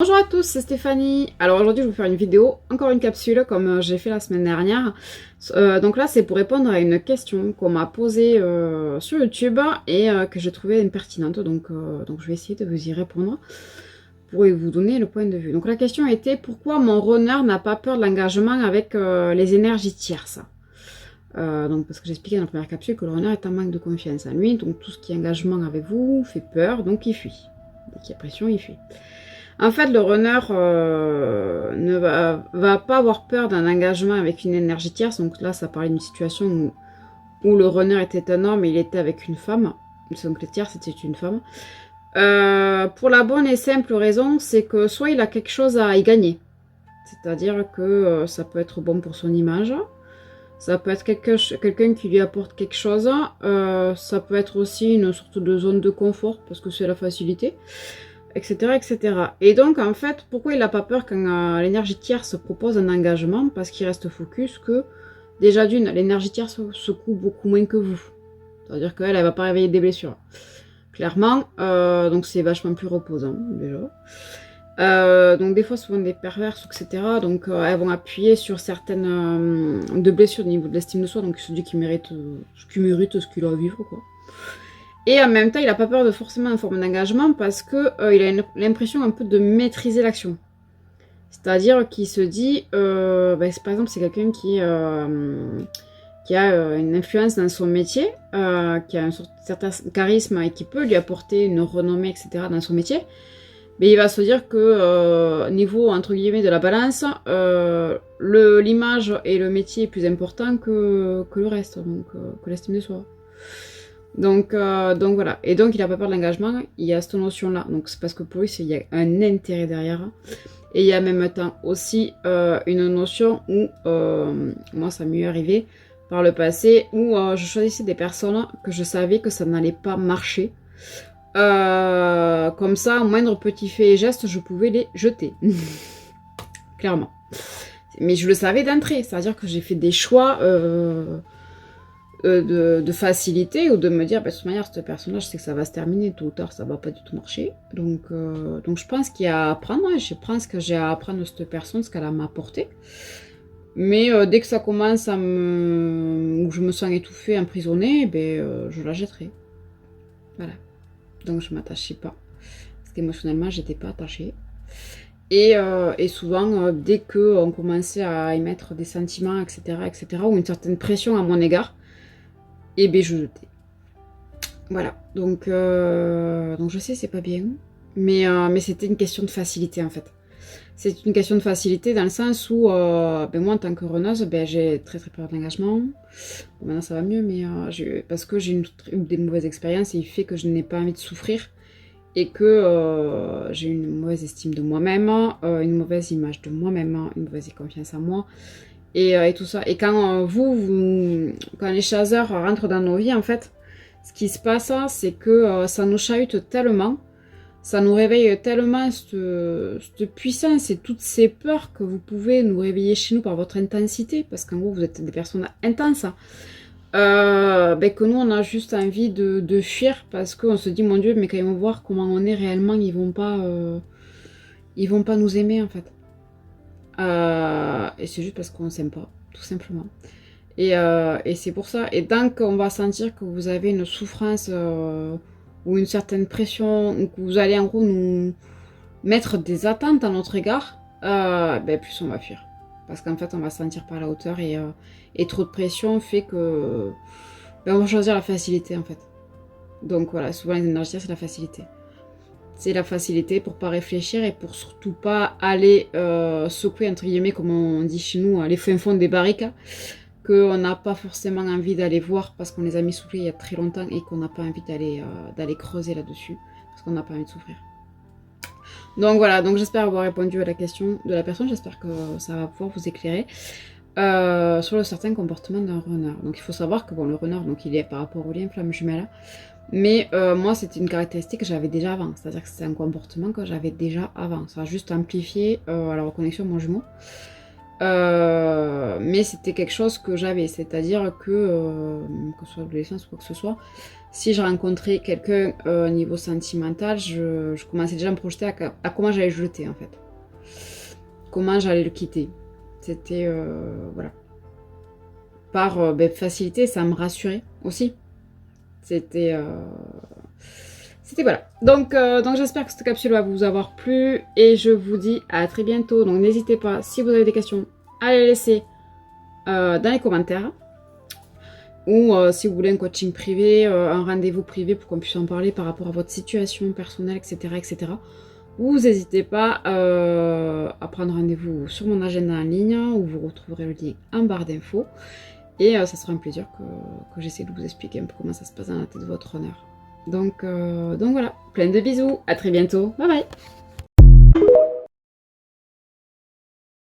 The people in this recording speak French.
Bonjour à tous, c'est Stéphanie. Alors aujourd'hui, je vais vous faire une vidéo, encore une capsule comme j'ai fait la semaine dernière. Donc là, c'est pour répondre à une question qu'on m'a posée sur YouTube et que j'ai trouvée pertinente. Donc je vais essayer de vous y répondre pour vous donner le point de vue. Donc la question était pourquoi mon runner n'a pas peur de l'engagement avec les énergies tierces. Donc parce que j'expliquais dans la première capsule que le runner est en manque de confiance en lui. Donc tout ce qui est engagement avec vous fait peur, donc il fuit. Dès qu'il y a pression, il fuit. En fait, le runner ne va pas avoir peur d'un engagement avec une énergie tierce. Donc là, ça parlait d'une situation où le runner était un homme et il était avec une femme. Donc le tiers, c'était une femme. Pour la bonne et simple raison, c'est que soit il a quelque chose à y gagner. C'est-à-dire que ça peut être bon pour son image. Ça peut être quelqu'un qui lui apporte quelque chose. Ça peut être aussi une sorte de zone de confort parce que c'est la facilité. Etc., etc. Et donc, en fait, pourquoi il n'a pas peur quand l'énergie tierce propose un engagement? Parce qu'il reste focus que, déjà d'une, l'énergie tierce secoue beaucoup moins que vous. C'est-à-dire qu'elle, elle va pas réveiller des blessures. Clairement, donc c'est vachement plus reposant, déjà. Donc des fois, souvent des perverses, etc. Donc elles vont appuyer sur certaines de blessures au niveau de l'estime de soi, donc celui qui mérite ce qu'il a à vivre, quoi. Et en même temps, il n'a pas peur de forcément une forme d'engagement parce qu'il a l'impression un peu de maîtriser l'action. C'est-à-dire qu'il se dit, par exemple, c'est quelqu'un qui a une influence dans son métier, qui a un certain charisme et qui peut lui apporter une renommée, etc. dans son métier. Mais il va se dire que niveau, entre guillemets, de la balance, l'image et le métier est plus important que le reste, donc que l'estime de soi. Donc voilà. Et donc il n'a pas peur de l'engagement, il y a cette notion-là. Donc c'est parce que pour lui, il y a un intérêt derrière. Et il y a en même temps aussi une notion où, moi ça m'est arrivé par le passé, où je choisissais des personnes que je savais que ça n'allait pas marcher. Comme ça, au moindre petit fait et geste, je pouvais les jeter. Clairement. Mais je le savais d'entrée, c'est-à-dire que j'ai fait des choix... de facilité ou de me dire, bah, de toute manière, ce personnage, je sais que ça va se terminer tôt ou tard, ça va pas du tout marcher. Donc je pense qu'il y a à apprendre, hein, je pense que j'ai à apprendre de cette personne, ce qu'elle m'a apporté. Mais dès que ça commence où je me sens étouffée, emprisonnée, je la jetterai. Voilà. Donc je m'attachais pas. Parce qu'émotionnellement, j'étais pas attachée. Et souvent, dès qu'on commençait à émettre des sentiments, etc., ou une certaine pression à mon égard, et je jetais. Voilà, donc je sais, c'est pas bien, mais c'était une question de facilité en fait. C'est une question de facilité dans le sens où, moi en tant que runneuse, j'ai très très peur de l'engagement. Bon, maintenant ça va mieux, mais parce que j'ai eu des mauvaises expériences et il fait que je n'ai pas envie de souffrir et que j'ai une mauvaise estime de moi-même, une mauvaise image de moi-même, une mauvaise confiance en moi et tout ça. Et quand quand les chasseurs rentrent dans nos vies en fait, ce qui se passe, c'est que ça nous chahute tellement, ça nous réveille tellement cette puissance et toutes ces peurs que vous pouvez nous réveiller chez nous par votre intensité, parce qu'en gros, vous êtes des personnes intenses, que nous, on a juste envie de fuir, parce qu'on se dit, mon Dieu, mais quand ils vont voir comment on est réellement, ils vont pas nous aimer, en fait. Et c'est juste parce qu'on s'aime pas, tout simplement. Et c'est pour ça. Et tant qu'on va sentir que vous avez une souffrance ou une certaine pression, ou que vous allez en gros nous mettre des attentes à notre égard, plus on va fuir. Parce qu'en fait, on va se sentir pas à la hauteur et trop de pression fait que on va choisir la facilité en fait. Donc voilà, souvent les énergies, c'est la facilité. C'est la facilité pour pas réfléchir et pour surtout pas aller secouer, entre guillemets, comme on dit chez nous, les fins fonds des barriques, qu'on n'a pas forcément envie d'aller voir parce qu'on les a mis sous pied il y a très longtemps et qu'on n'a pas envie d'aller creuser là-dessus parce qu'on n'a pas envie de souffrir. Donc voilà, donc j'espère avoir répondu à la question de la personne, j'espère que ça va pouvoir vous éclairer sur le certain comportement d'un runner. Donc il faut savoir que le runner, donc il est par rapport au lien flamme jumelle, mais moi c'était une caractéristique que j'avais déjà avant, c'est-à-dire que c'est un comportement que j'avais déjà avant, ça a juste amplifié à la reconnexion de mon jumeau. Mais c'était quelque chose que j'avais, c'est-à-dire que ce soit adolescence ou quoi que ce soit, si je rencontrais quelqu'un niveau sentimental, je commençais déjà à me projeter à comment j'allais le jeter en fait. Comment j'allais le quitter. C'était, voilà. Par facilité, ça me rassurait aussi. C'était... voilà. Donc j'espère que cette capsule va vous avoir plu et je vous dis à très bientôt. Donc n'hésitez pas, si vous avez des questions, à les laisser dans les commentaires. Ou si vous voulez un coaching privé, un rendez-vous privé pour qu'on puisse en parler par rapport à votre situation personnelle, etc. etc. Vous n'hésitez pas à prendre rendez-vous sur mon agenda en ligne où vous retrouverez le lien en barre d'infos. Et ça sera un plaisir que j'essaie de vous expliquer un peu comment ça se passe dans la tête de votre honneur. Donc voilà, plein de bisous, à très bientôt, bye bye.